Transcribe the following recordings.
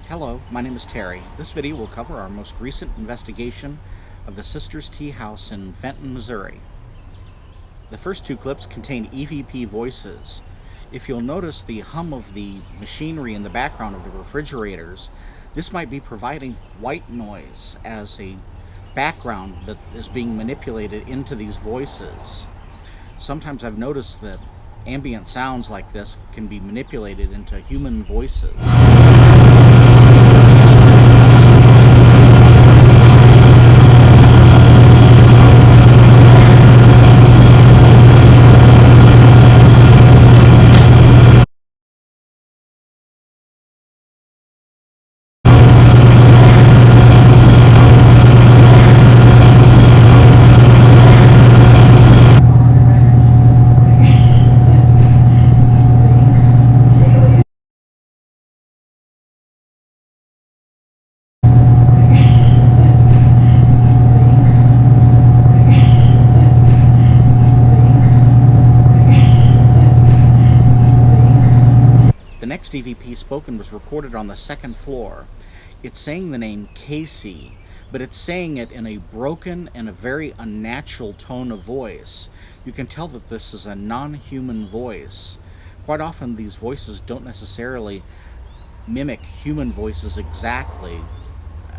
Hello, my name is Terry. This video will cover our most recent investigation of the Sisters Tea House in Fenton, Missouri. The first two clips contain EVP voices. If you'll notice the hum of the machinery in the background of the refrigerators, this might be providing white noise as a background that is being manipulated into these voices. Sometimes I've noticed that ambient sounds like this can be manipulated into human voices. The next EVP spoken was recorded on the second floor. It's saying the name Casey, but it's saying it in a broken and a very unnatural tone of voice. You can tell that this is a non-human voice. Quite often these voices don't necessarily mimic human voices exactly.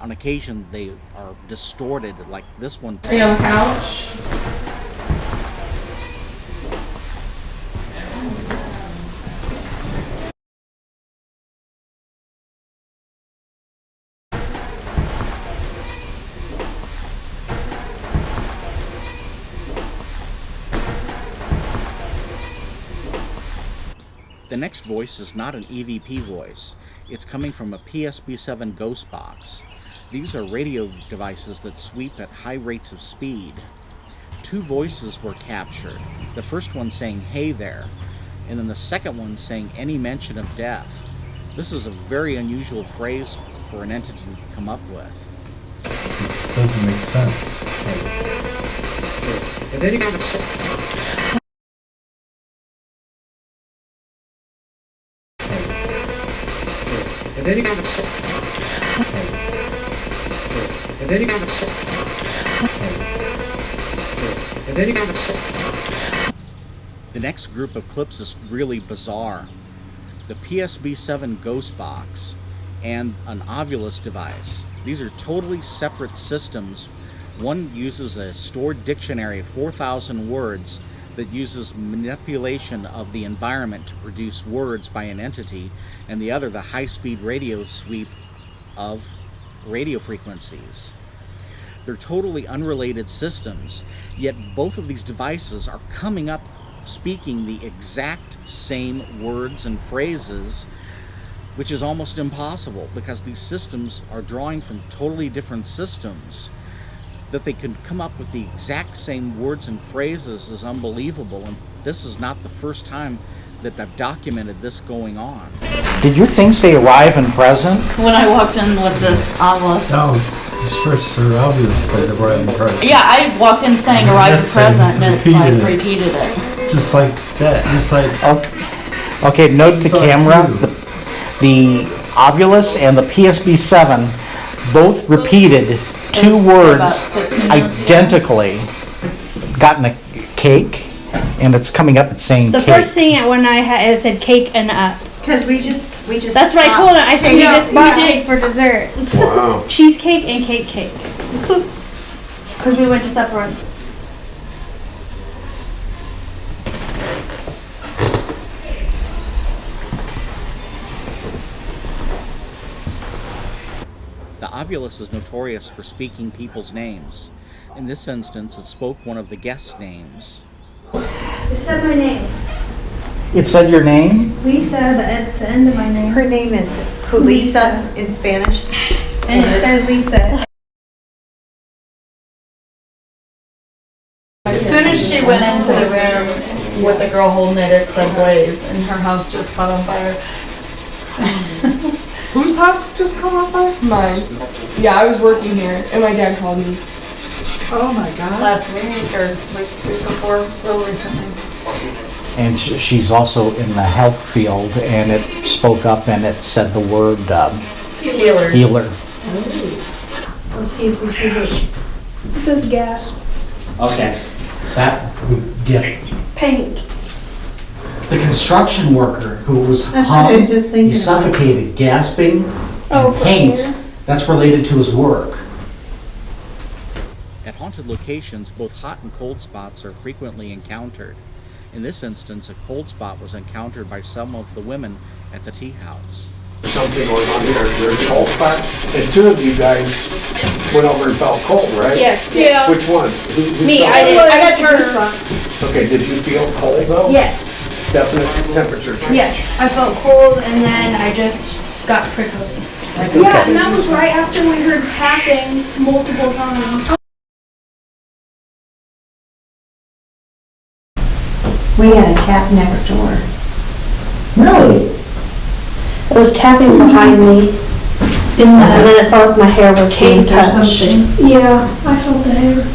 On occasion they are distorted, like this one. Are you on the couch? The next voice is not an EVP voice. It's coming from a PSB-7 ghost box. These are radio devices that sweep at high rates of speed. Two voices were captured. The first one saying, "Hey there," and then the second one saying any mention of death. This is a very unusual phrase for an entity to come up with. This doesn't make sense. The next group of clips is really bizarre. The PSB-7 ghost box and an Ovilus device. These are totally separate systems. One uses a stored dictionary of 4,000 words that uses manipulation of the environment to produce words by an entity, and the other the high-speed radio sweep of radio frequencies. They're totally unrelated systems, yet both of these devices are coming up speaking the exact same words and phrases, which is almost impossible because these systems are drawing from totally different systems. That they can come up with the exact same words and phrases is unbelievable, and this is not the first time that I've documented this going on. Did your thing say arrive and present? When I walked in with the Ovilus. No, just first Sir Obvious said arrive and present. Yeah, I walked in saying arrive and Yes, present, and repeated I it. repeated it. Just like that, just like... Okay, note to Just like camera, you. the Ovilus and the PSB-7 both repeated two words about 15 minutes ago. identically. Gotten a cake, and it's coming up and saying The cake. first thing when I had it said cake and Because we just. that's what I told her. I said we just bought we cake for dessert. Wow. Cheesecake and cake. Because we went to supper. The Ovilus is notorious for speaking people's names. In this instance, it spoke one of the guest names. It said my name. It said your name? Lisa, that's the end of my name. Her name is Julissa in Spanish. And it said Lisa. As soon as she went into the room with the girl holding it, it said Blaze, and her house just caught on fire. Whose house just caught on fire? Mine. Yeah, I was working here, and my dad called me. Oh my god. Last week or like week before, real recently. And she's also in the health field, and it spoke up and it said the word Healer. Healer. Let's see if we see this. It says gas. Okay. That would get Paint. the construction worker who was That's what I was just thinking. he suffocated, gasping, Oh, and for paint. air. That's related to his work. At haunted locations, both hot and cold spots are frequently encountered. In this instance, a cold spot was encountered by some of the women at the tea house. Something going on here, there's a cold spot, and two of you guys went over and felt cold, right? Yes. Yeah. Which one? Who Me, felt I it? did. I got the goosebumps. Okay, did you feel cold though? Yes, Definite temperature change? yes. I felt cold and then I just got prickly. Yeah, and that was right after we heard tapping multiple times. We had a tap next door. Really? It was tapping behind me. And then it felt like my hair was being Case or touched. something. Yeah, I felt the hair.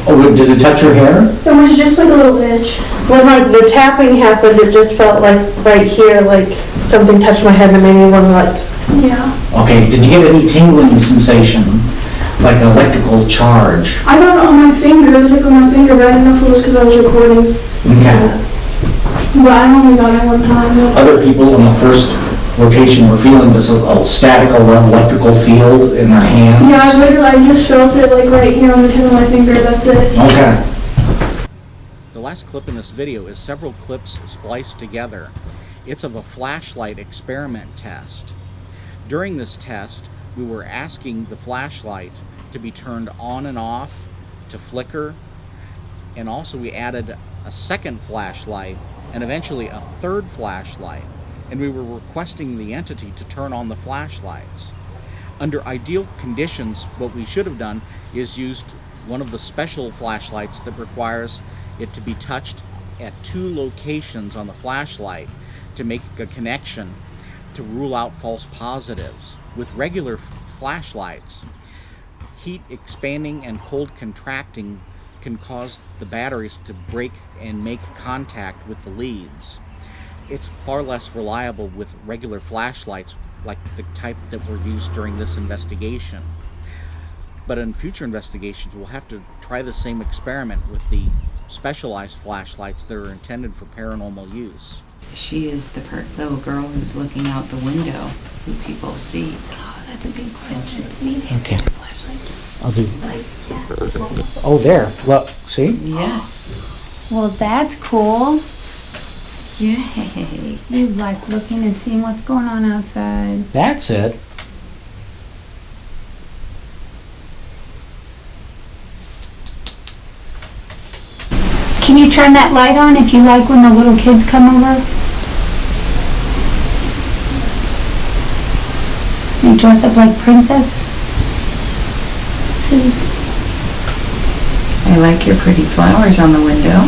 Oh, did it touch your hair? It was just like a little itch. When like the tapping happened, it just felt like right here, like something touched my head and it made me want to like, Yeah. Okay, did you get any tingling sensation, like electrical charge? I got it on my finger, the tip of my finger, but I didn't know if it was because I was recording. Okay. But I only got it one time. Other people in the first rotation were feeling this statical electrical field in their hands? Yeah, I just felt it like right here on the tip of my finger, that's it. Okay. The last clip in this video is several clips spliced together. It's of a flashlight experiment test. During this test, we were asking the flashlight to be turned on and off, to flicker, and also we added a second flashlight and eventually a third flashlight, and we were requesting the entity to turn on the flashlights. Under ideal conditions, what we should have done is used one of the special flashlights that requires it to be touched at 2 locations on the flashlight to make a connection to rule out false positives. With regular flashlights, heat expanding and cold contracting can cause the batteries to break and make contact with the leads. It's far less reliable with regular flashlights like the type that were used during this investigation. But in future investigations, we'll have to try the same experiment with the specialized flashlights that are intended for paranormal use. She is the little girl who's looking out the window, who people see. oh, that's a good question. Okay. I'll do. Oh, there. Look, see? Yes. Well, that's cool. Yay. You like looking and seeing what's going on outside. That's it. Can you turn that light on if you like when the little kids come over? You dress up like princess? Suze. I like your pretty flowers on the window.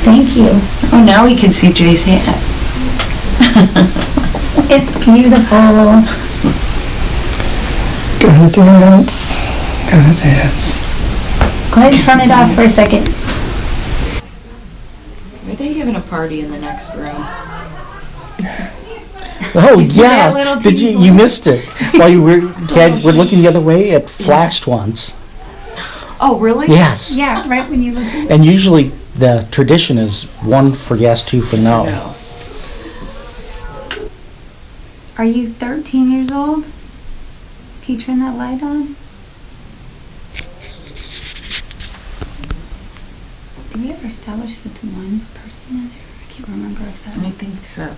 Thank you. Oh, now we can see Jay's hat. It's beautiful. Gotta dance. Gotta dance. Go ahead and turn it off for a second. Are they having a party in the next room? Oh, You see that little yeah. Did teeny you one? missed it. While you were looking the other way, it flashed once. Oh, really? Yes. Yeah, right when you look at it. And usually the tradition is 1 for yes, 2 for no. No. Are you 13 years old? Can you turn that light on? Did we ever establish if it's one person in there? I can't remember if that. I think so.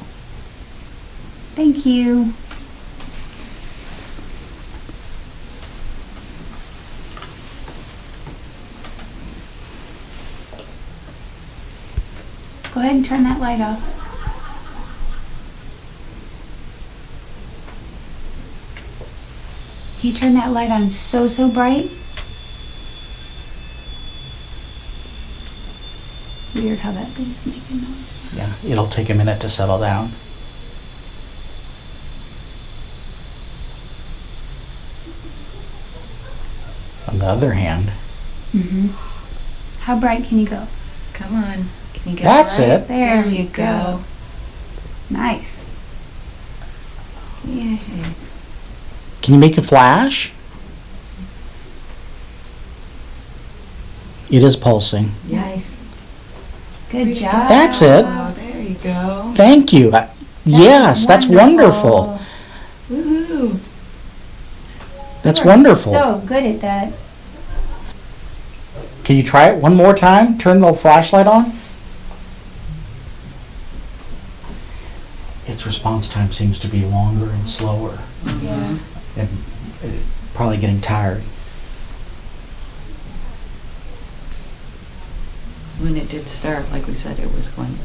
Thank you. Go ahead and turn that light off. Can you turn that light on so bright? Weird how that thing's making noise. Yeah, it'll take a minute to settle down. On the other hand, Mm-hmm. How bright can you go? Come on. Can you get That's right? it. There you go. Nice. Yay. Can you make it flash? It is pulsing. Nice. Good job. That's it. Oh, there you go. Thank you. Yes, that's wonderful. Woohoo. That's You are wonderful. So good at that. Can you try it one more time? Turn the flashlight on. Its response time seems to be longer and slower. Yeah. And probably getting tired. When it did start, like we said, it was going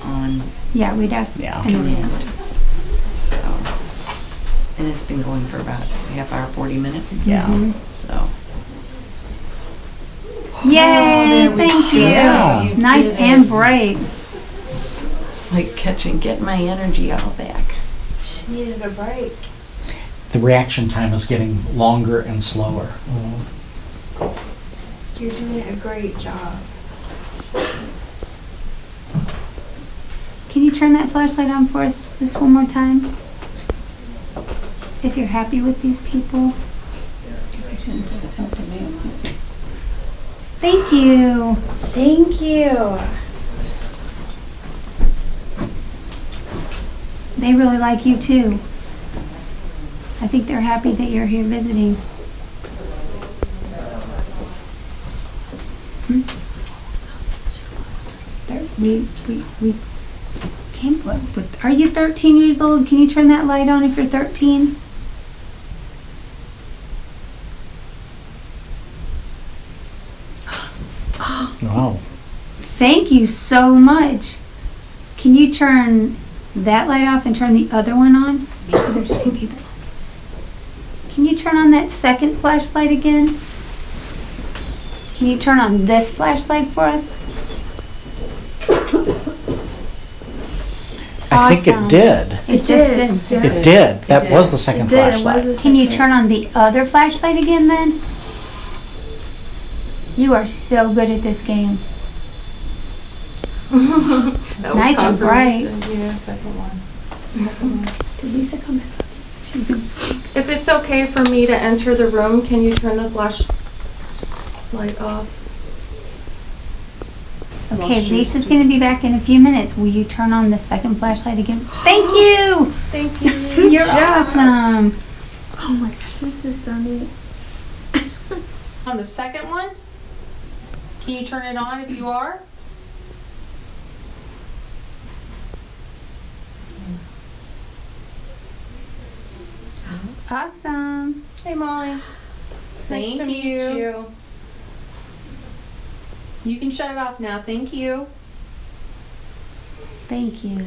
on Yeah, we'd ask. Yeah. command. So, and it's been going for about a half hour, 40 minutes. Yeah. So. Yay! there we Thank go. you. Yeah. You Nice did and it. bright. It's like getting my energy all back. She needed a break. The reaction time is getting longer and slower. You're doing a great job. Can you turn that flashlight on for us just one more time? If you're happy with these people. Thank you. Thank you. They really like you too. I think they're happy that you're here visiting. We came up with. Are you 13 years old? Can you turn that light on if you're 13? Wow. Thank you so much. Can you turn that light off and turn the other one on? There's two people. Can you turn on that second flashlight again? Can you turn on this flashlight for us? I think it Awesome. did. It just did. Yeah. It did. That was the second It did. It was flashlight. a Can you second. turn on the other flashlight again then? You are so good at this game. Nice and bright. Yeah, second one. Did Lisa come back? She's good. If it's okay for me to enter the room, can you turn the flashlight off? Okay, Lisa's gonna be back in a few minutes. Will you turn on the second flashlight again? Thank you! Thank you. You're awesome. Oh my gosh, this is so neat. On the second one, can you turn it on if you are? Awesome. Hey, Molly. Thank to meet you. You can shut it off now. Thank you. Thank you.